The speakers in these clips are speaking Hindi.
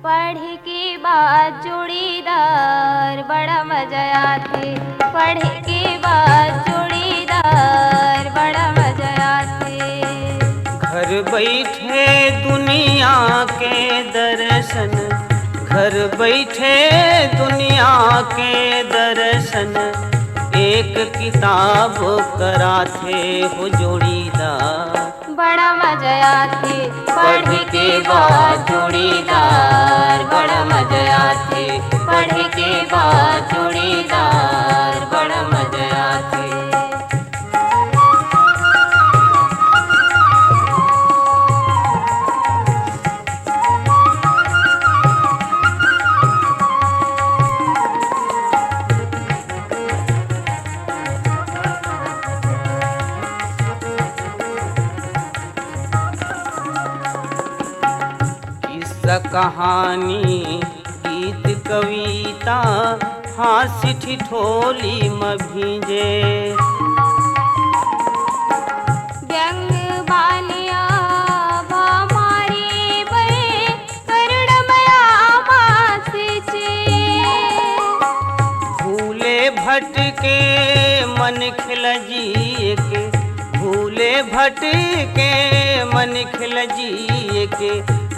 पढ़ के बाद जोड़ीदार बड़ा मजा आते। पढ़ के बाद जोड़ीदार बड़ा मजा आते। घर बैठे दुनिया के दर्शन, घर बैठे दुनिया के दर्शन, एक किताब कराथे हो जोड़ीदार बड़ा मजा आते। पढ़ के बाद जोड़ीदार बड़ा मजा आते। पढ़ के बाद जोड़ीदार बड़ा मजा आते। कहानी गीत कविता हास्य ठिठोली में भींजे, व्यंग बालिया भामारी बे करुणमया वासिचे। भूले भटके मन खिलजिए के, भूले भटके मन खिलजिए के,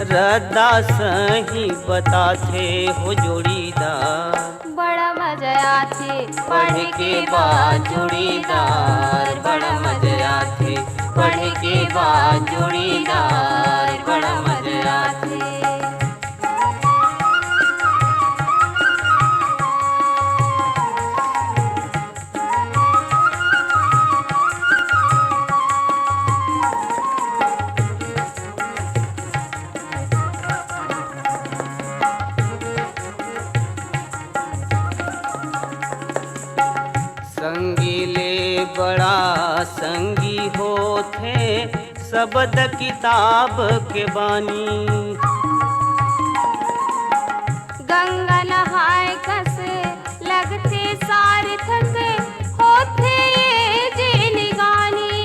रद्दा सही बताथे हो जोड़ीदार बड़ा मजा आते। पढ़ के बाद जोड़ीदार बड़ा मजा आते। पढ़ के बाद जोड़ीदार बड़ा मजा आते। संगीले बड़ा संगी होथे शब्द किताब के बानी, गंगा नहाय कस लगते सार्थक होते ये जिनगानी।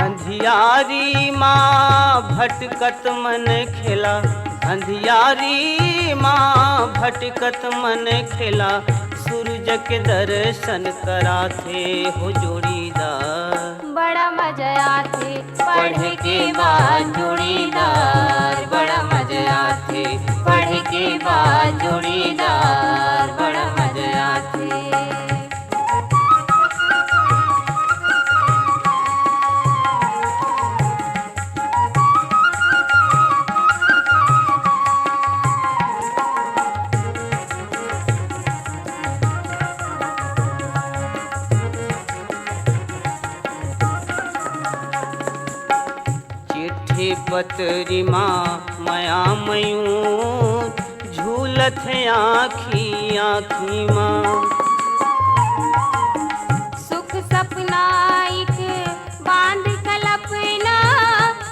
अंधियारी माँ भटकत मन खेला, अंधियारी माँ भटकत मन खेला, सूरज के दर्शन कराथे हो जोड़ीदार बड़ा मजा आते। पढ़ के बाद जोड़ीदार बड़ा मजा आते। पढ़ के बाद जोड़ीदार बड़ा मजा आते। चिट्ठी पत्री माँ माया मयूं झूलत आँखी आँखी माँ, सुख सपना एक बांध कल्पना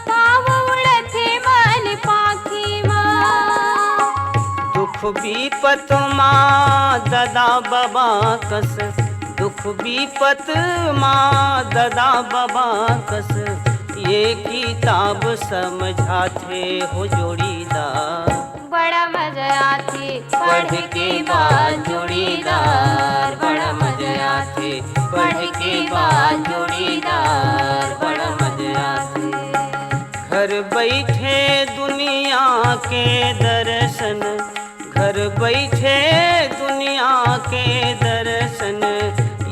पाव उड़ते मन पाखी माँ। दुख विपत माँ दादा बाबा कस, दुख विपत माँ दादा बाबा कस, ये किताब समझाथे हो जोड़ीदार बड़ा मजा आते। पढ़ के बाद जोड़ीदार बड़ा मजा आते। पढ़ के बाद जोड़ीदार बड़ा मजा आते। घर बैठे दुनिया के दर्शन, घर बैठे दुनिया के दर्शन,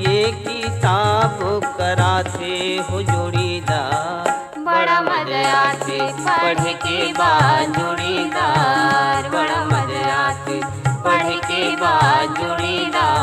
ये किताब कराथे हो जोड़ीदार बड़ा मजा आते। पढ़ के बाद जोड़ीदार बड़ा मजा आते। पढ़ के बाद जोड़ीदार